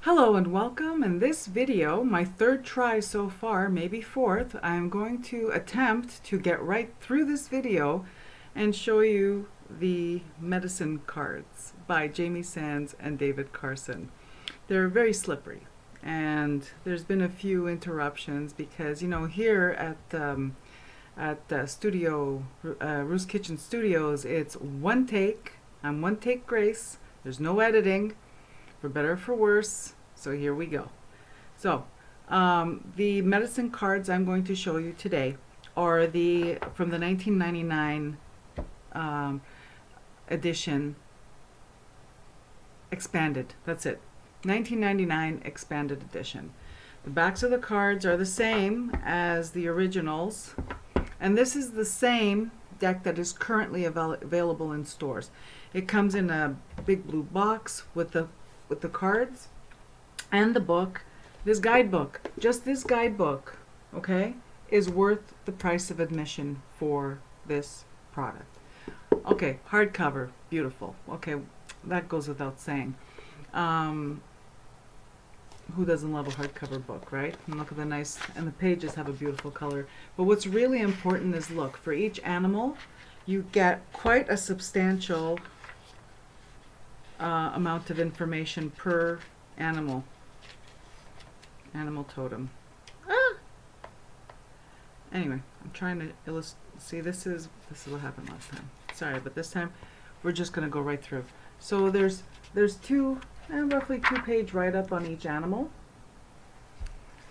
Hello and welcome. In this video, my third try so far, maybe fourth, I'm going to attempt to get right through this video and show you the medicine cards by Jamie Sams and David Carson. They're very slippery and there's been a few interruptions because, here at Studio Roost Kitchen Studios, it's one take. I'm one take Grace. There's no editing, for better or for worse. So here we go. So the medicine cards I'm going to show you today are from the 1999 edition, expanded. That's it. 1999 expanded edition. The backs of the cards are the same as the originals, and this is the same deck that is currently available in stores. It comes in a big blue box with the cards and the book. This guidebook, just this guidebook, okay, is worth the price of admission for this product. Okay, hardcover, beautiful. Okay, that goes without saying. Who doesn't love a hardcover book, right? And look at the nice, and the pages have a beautiful color. But what's really important is, look, for each animal, you get quite a substantial amount of information per animal totem. Anyway, I'm trying to illustrate. See, this is what happened last time. Sorry, but this time we're just going to go right through. So there's roughly 2-page write-up on each animal,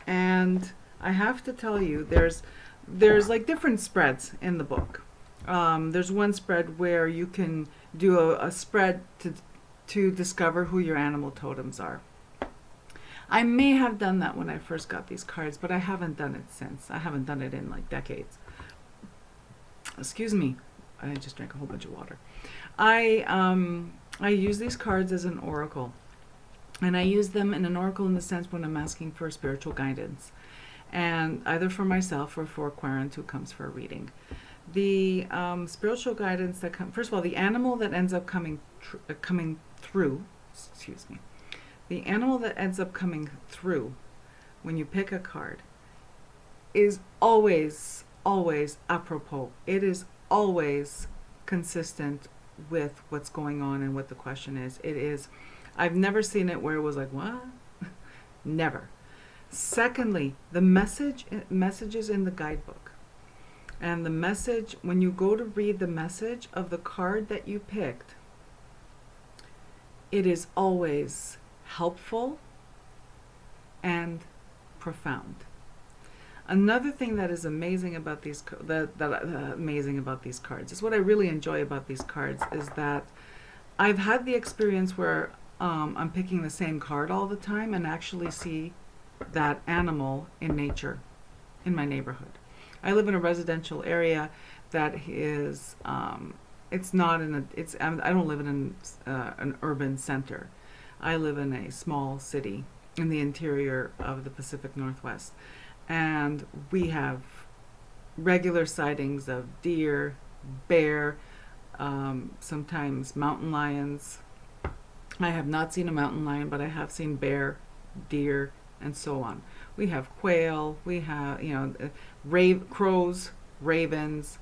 and I have to tell you, there's like different spreads in the book. There's one spread where you can do a spread to discover who your animal totems are. I may have done that when I first got these cards, but I haven't done it since. I haven't done it in like decades. Excuse me, I just drank a whole bunch of water. I use these cards as an oracle, and I use them in an oracle in the sense when I'm asking for spiritual guidance, and either for myself or for a querent who comes for a reading. The spiritual guidance that comes, first of all, the animal that ends up coming through, excuse me, the animal that ends up coming through when you pick a card is always apropos. It is always consistent with what's going on and what the question is. It is, I've never seen it where it was like, what? Never. Secondly, the messages in the guidebook. And the message, when you go to read the message of the card that you picked, it is always helpful and profound. Another thing that is amazing about these cards is what I really enjoy about these cards is that I've had the experience where I'm picking the same card all the time and actually see that animal in nature in my neighborhood. I live in a residential area that is it's not in a I don't live in an urban center. I live in a small city in the interior of the Pacific Northwest, and we have regular sightings of deer, bear, sometimes mountain lions. I have not seen a mountain lion, but I have seen bear, deer, and so on. We have quail, we have crows, ravens,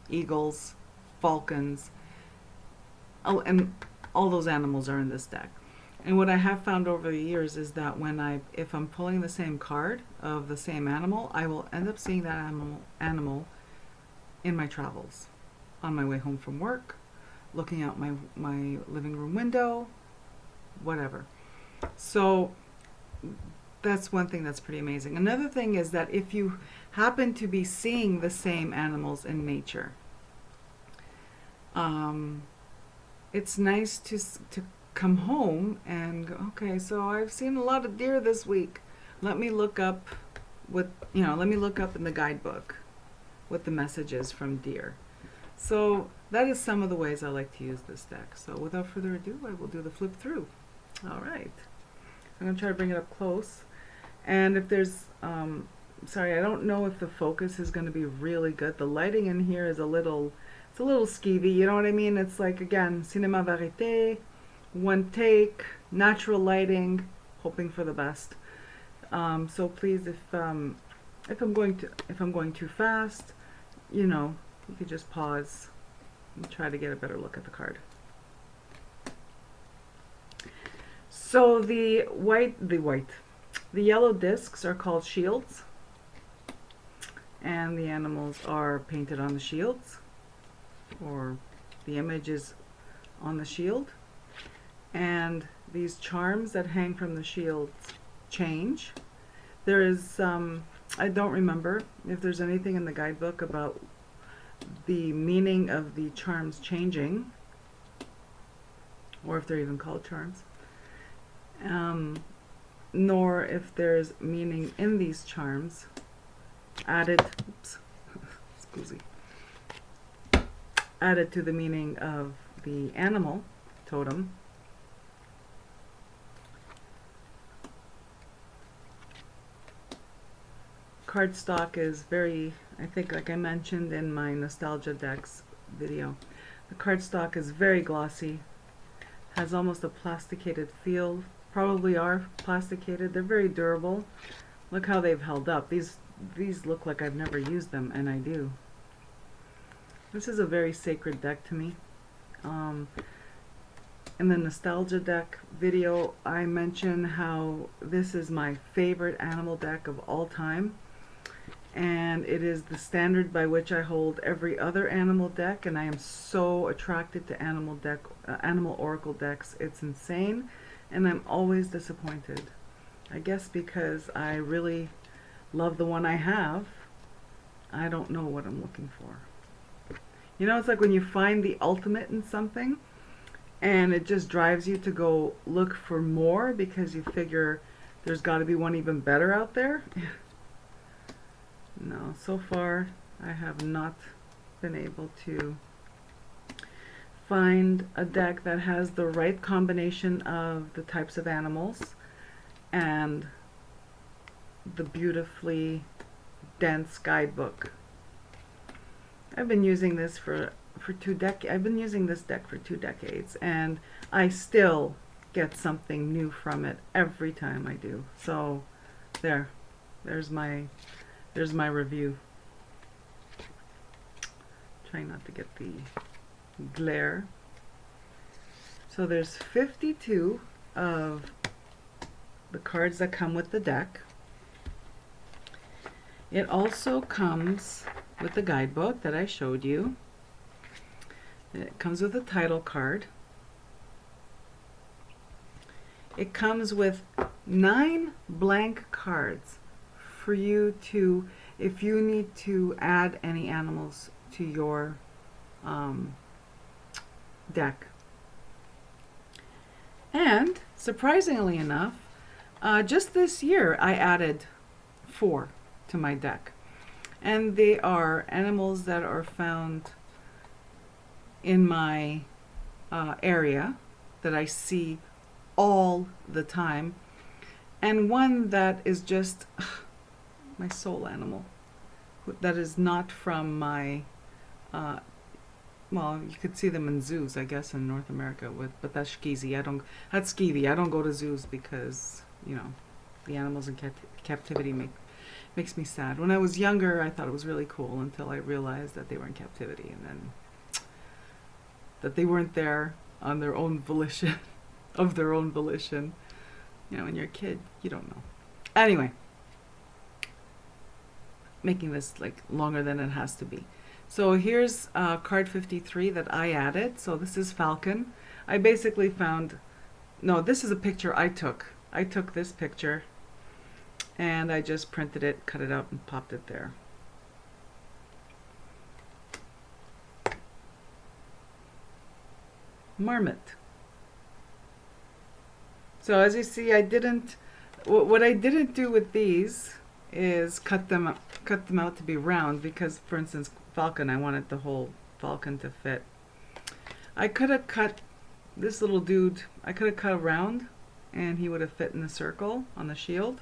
eagles, falcons, and all those animals are in this deck. And what I have found over the years is that if I'm pulling the same card of the same animal, I will end up seeing that animal in my travels, on my way home from work, looking out my living room window, whatever. So that's one thing that's pretty amazing. Another thing is that if you happen to be seeing the same animals in nature, it's nice to come home and go, okay, so I've seen a lot of deer this week. Let me look up let me look up in the guidebook what the message is from deer. So that is some of the ways I like to use this deck. So without further ado, I will do the flip through. All right. I'm going to try to bring it up close. And if there's, sorry, I don't know if the focus is going to be really good. The lighting in here is it's a little skeevy, you know what I mean? It's like, again, cinéma vérité, one take, natural lighting, hoping for the best. So please, if I'm going too fast, you know, you could just pause and try to get a better look at the card. So the yellow discs are called shields, and the animals are painted on the shields, or the image is on the shield. And these charms that hang from the shields change. There is, I don't remember if there's anything in the guidebook about the meaning of the charms changing, or if they're even called charms, nor if there's meaning in these charms added, added to the meaning of the animal totem. Cardstock is very, I think, like I mentioned in my nostalgia decks video, the cardstock is very glossy, has almost a plasticated feel, probably are plasticated. They're very durable. Look how they've held up. These look like I've never used them, and I do. This is a very sacred deck to me. In the nostalgia deck video, I mention how this is my favorite animal deck of all time, and it is the standard by which I hold every other animal deck, and I am so attracted to animal oracle decks. It's insane, and I'm always disappointed. I guess because I really love the one I have, I don't know what I'm looking for. You know, it's like when you find the ultimate in something, and it just drives you to go look for more because you figure there's got to be one even better out there. No, so far I have not been able to find a deck that has the right combination of the types of animals and the beautifully dense guidebook. I've been using this I've been using this deck for 2 decades, and I still get something new from it every time I do. So there's my review. Trying not to get the glare. So there's 52 of the cards that come with the deck. It also comes with the guidebook that I showed you. It comes with a title card. It comes with 9 blank cards for you to, if you need to add any animals to your deck. And surprisingly enough, just this year I added 4 to my deck, and they are animals that are found in my area that I see all the time, and one that is just my soul animal, that is not from my well, you could see them in zoos, I guess, in North America, but that's skeezy. That's skeevy. I don't go to zoos because, you know, the animals in captivity makes me sad. When I was younger, I thought it was really cool until I realized that they were in captivity, and then that they weren't there on their own volition, of their own volition. You know, when you're a kid, you don't know. Anyway, making this like longer than it has to be. So here's card 53 that I added. So this is Falcon. I basically found, no, this is a picture I took. I took this picture and I just printed it, cut it out, and popped it there. Marmot. So as you see, what I didn't do with these is cut them out to be round, because, for instance, Falcon, I wanted the whole falcon to fit. I could have cut this little dude, I could have cut around and he would have fit in the circle on the shield.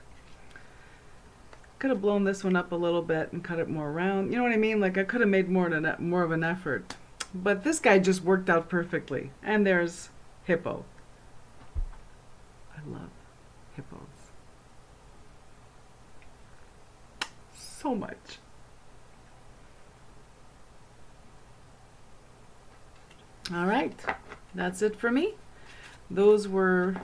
Could have blown this one up a little bit and cut it more round. You know what I mean? Like, I could have made more of an effort. But this guy just worked out perfectly. And there's Hippo. I love hippos. So much. All right, that's it for me. Those were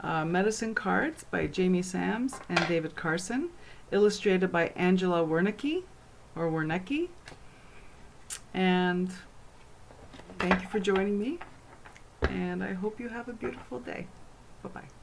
medicine cards by Jamie Sams and David Carson, illustrated by Angela Werneke, or Werneke. And thank you for joining me, and I hope you have a beautiful day. Bye-bye.